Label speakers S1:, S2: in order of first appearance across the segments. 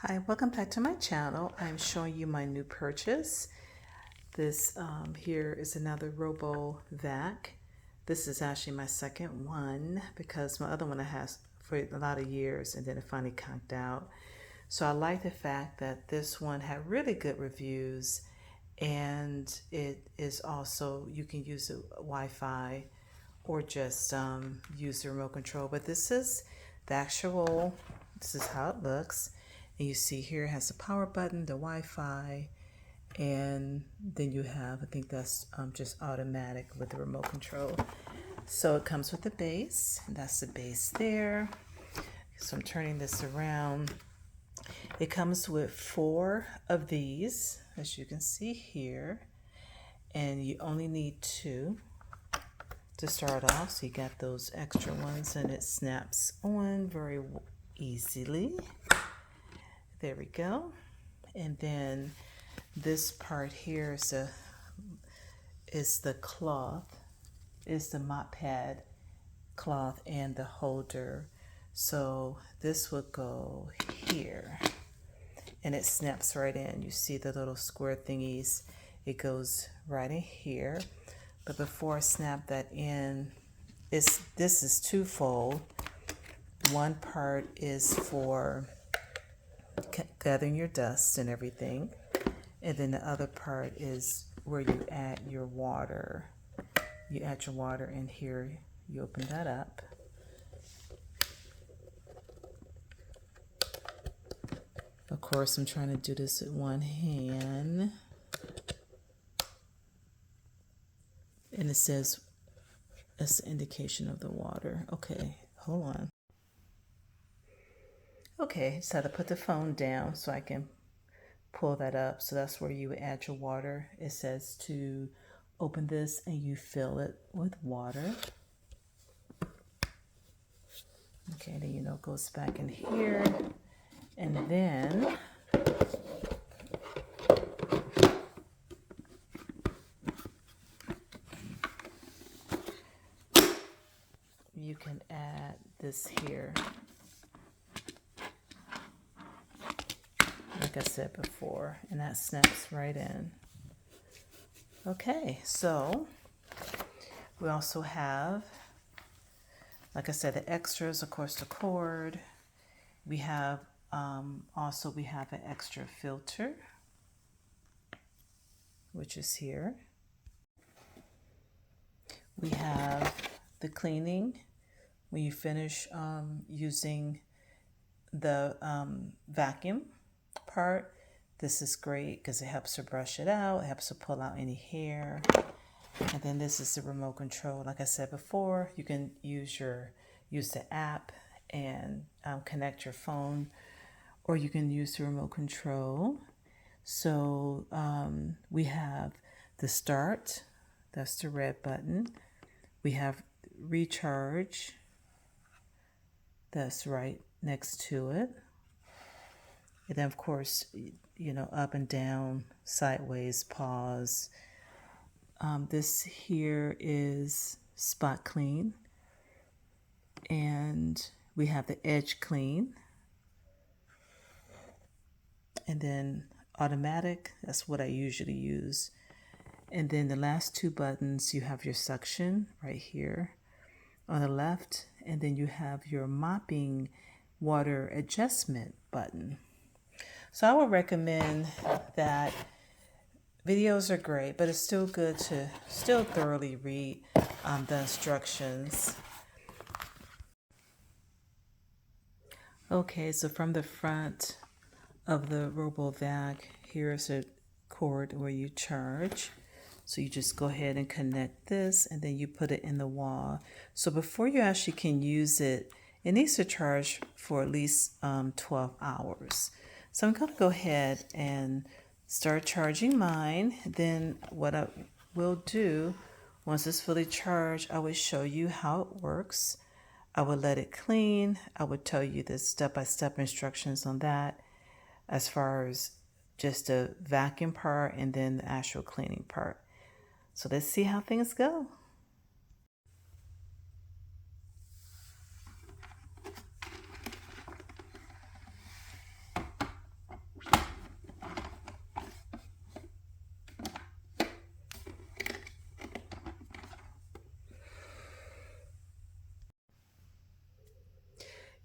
S1: Hi, welcome back to my channel. I'm showing you my new purchase. This here is another RoboVac. This is actually my second one because my other one I had for a lot of years and then it finally conked out. So I like the fact that this one had really good reviews, and it is also, you can use the Wi-Fi or just use the remote control. But this is the actual, this is how it looks. And you see here it has the power button, the Wi-Fi, and then you have, I think that's just automatic with the remote control. So it comes with the base, and that's the base there. So I'm turning this around. It comes with 4 of these, as you can see here, and you only need 2 to start off. So you got those extra ones, and it snaps on very easily. There we go. And then this part here is the cloth, is the mop pad cloth and the holder. So this would go here and it snaps right in. You see the little square thingies, it goes right in here. But before I snap that in, this is twofold. One part is for gathering your dust and everything, and then the other part is where you add your water. You add your water in here, you open that up. Of course, I'm trying to do this with one hand. And it says, that's the indication of the water. Okay, hold on. Okay, just had to put the phone down so I can pull that up. So that's where you would add your water. It says to open this and you fill it with water. Okay, then it goes back in here. And then you can add this here. Like I said before, and that snaps right in. Okay, so we also have, like I said, the extras, of course, the cord. We have we have an extra filter, which is here. We have the cleaning when you finish using the vacuum part. This is great because it helps to brush it out, it helps to pull out any hair. And then this is the remote control. Like I said before, you can use the app and connect your phone, or you can use the remote control. So we have the start, that's the red button. We have recharge, that's right next to it. And then, of course, up and down, sideways, pause. This here is spot clean. And we have the edge clean. And then automatic, that's what I usually use. And then the last 2 buttons, you have your suction right here on the left. And then you have your mopping water adjustment button. So I would recommend that. Videos are great, but it's still good to still thoroughly read the instructions. Okay, so from the front of the RoboVac, here's a cord where you charge. So you just go ahead and connect this, and then you put it in the wall. So before you actually can use it, it needs to charge for at least 12 hours. So I'm going to go ahead and start charging mine. Then what I will do, once it's fully charged, I will show you how it works. I will let it clean. I would tell you the step-by-step instructions on that, as far as just the vacuum part and then the actual cleaning part. So let's see how things go.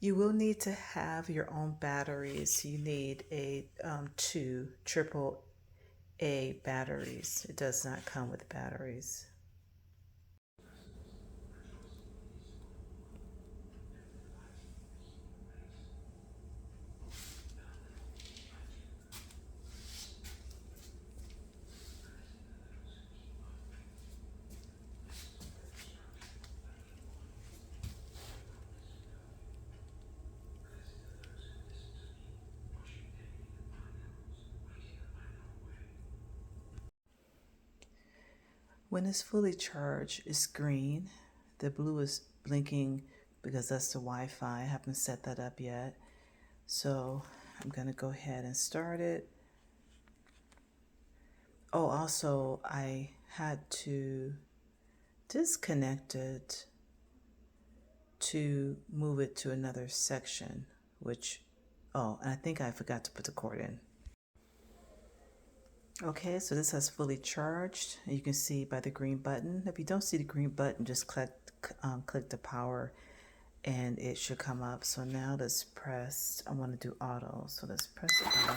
S1: You will need to have your own batteries. You need a two triple A batteries. It does not come with batteries. When it's fully charged, it's green. The blue is blinking because that's the Wi-Fi. I haven't set that up yet. So I'm gonna go ahead and start it. Oh, also I had to disconnect it to move it to another section, which, oh, and I think I forgot to put the cord in. Okay, so this has fully charged. You can see by the green button. If you don't see the green button, just click the power and it should come up. So now let's press, I want to do auto. So let's press auto.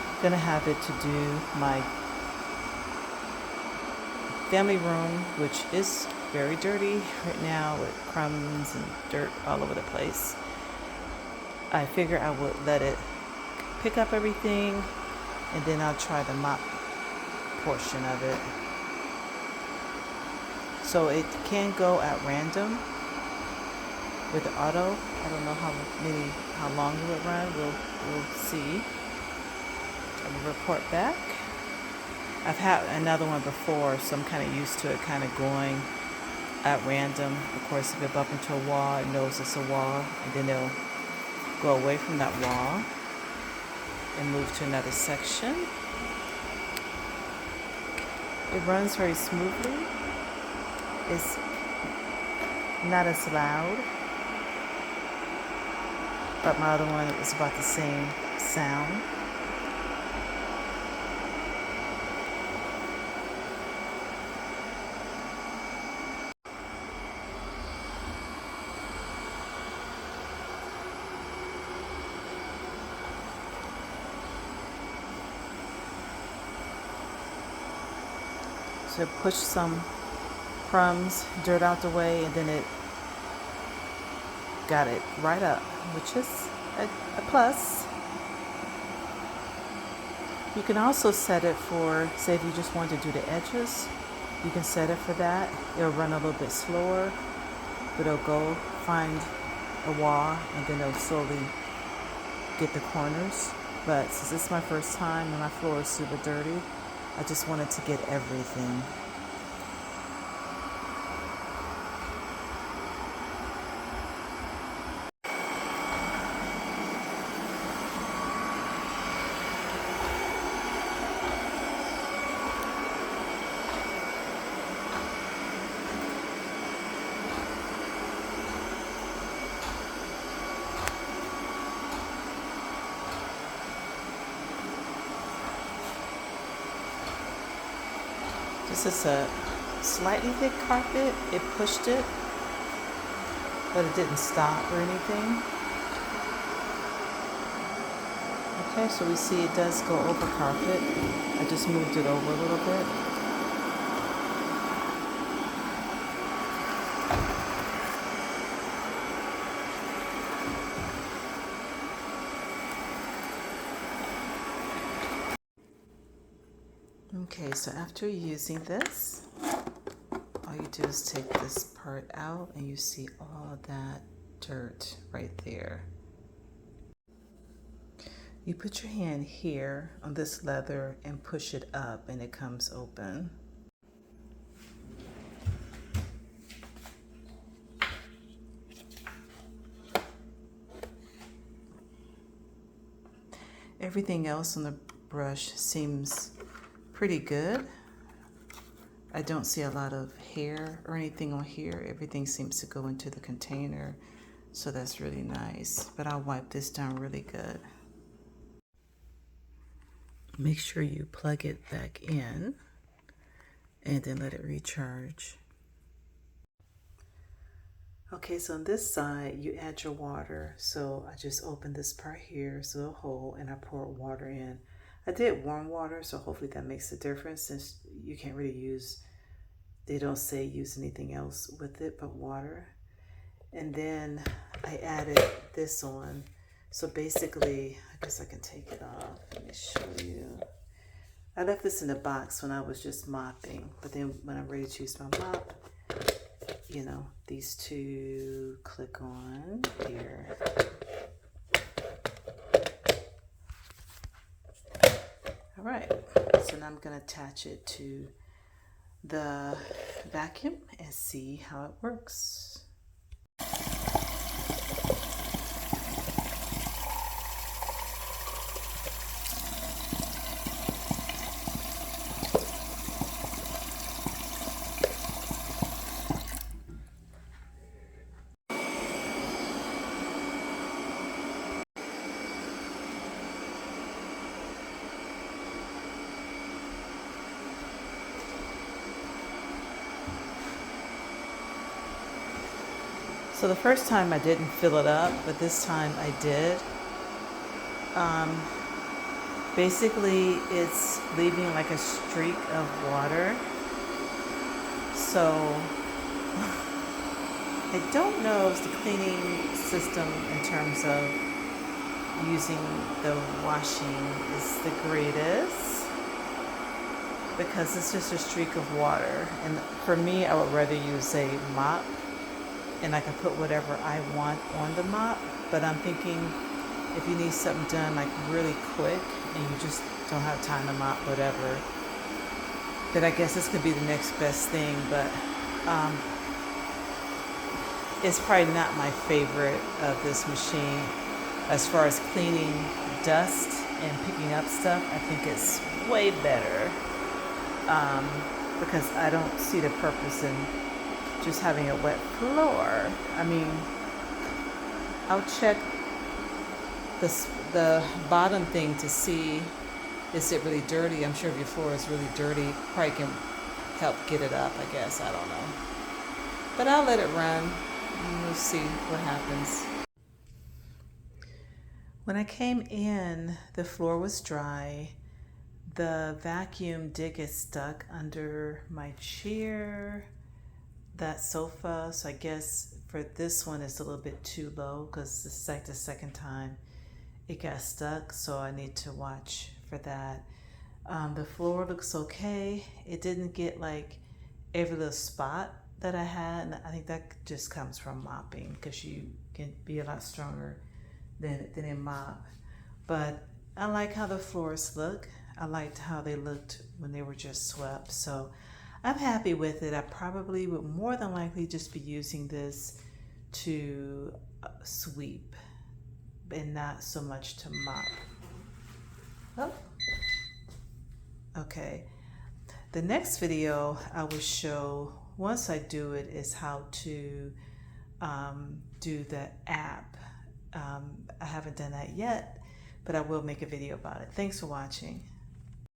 S1: I'm gonna have it to do my family room, which is very dirty right now with crumbs and dirt all over the place. I figure I would let it pick up everything and then I'll try the mop portion of it. So it can go at random with the auto. I don't know how long it will run. We'll see. I will report back. I've had another one before, so I'm kind of used to it kind of going at random. Of course, if it bump into a wall, it knows it's a wall, and then it'll go away from that wall and move to another section. It runs very smoothly. It's not as loud, but my other one is about the same sound. So push some crumbs, dirt out the way, and then it got it right up, which is a plus. You can also set it for, say if you just want to do the edges, you can set it for that. It'll run a little bit slower, but it'll go find a wall and then it'll slowly get the corners. But since this is my first time and my floor is super dirty, I just wanted to get everything. This is a slightly thick carpet. It pushed it, but it didn't stop or anything. Okay, so we see it does go over carpet. I just moved it over a little bit. Okay, so after using this, all you do is take this part out and you see all that dirt right there. You put your hand here on this leather and push it up and it comes open. Everything else on the brush seems pretty good. I don't see a lot of hair or anything on here. Everything seems to go into the container, so that's really nice. But I'll wipe this down really good. Make sure you plug it back in and then let it recharge. Okay, so on this side, you add your water. So I just opened this part here, it's a little hole, and I pour water in. I did warm water, so hopefully that makes a difference since you can't really use, they don't say use anything else with it but water. And then I added this on. So basically, I guess I can take it off. Let me show you. I left this in the box when I was just mopping, but then when I'm ready to use my mop, you know, these two click on here. All right, so now I'm gonna attach it to the vacuum and see how it works. So the first time I didn't fill it up, but this time I did. Basically, it's leaving like a streak of water. So I don't know if the cleaning system in terms of using the washing is the greatest, because it's just a streak of water. And for me, I would rather use a mop, and I can put whatever I want on the mop. But I'm thinking if you need something done like really quick and you just don't have time to mop whatever, then I guess this could be the next best thing. But it's probably not my favorite of this machine. As far as cleaning dust and picking up stuff, I think it's way better, because I don't see the purpose in just having a wet floor. I mean, I'll check the bottom thing to see, is it really dirty? I'm sure if your floor is really dirty, probably can help get it up, I guess. I don't know. But I'll let it run and we'll see what happens. When I came in, the floor was dry. The vacuum did get stuck under my chair, that sofa. So I guess for this one it's a little bit too low because this is like the second time it got stuck. So I need to watch for that. The floor looks okay. It didn't get like every little spot that I had. And I think that just comes from mopping, because you can be a lot stronger than in mop. But I like how the floors look. I liked how they looked when they were just swept. So I'm happy with it. I probably would more than likely just be using this to sweep and not so much to mop. Oh. Okay. The next video I will show, once I do it, is how to do the app. I haven't done that yet, but I will make a video about it. Thanks for watching.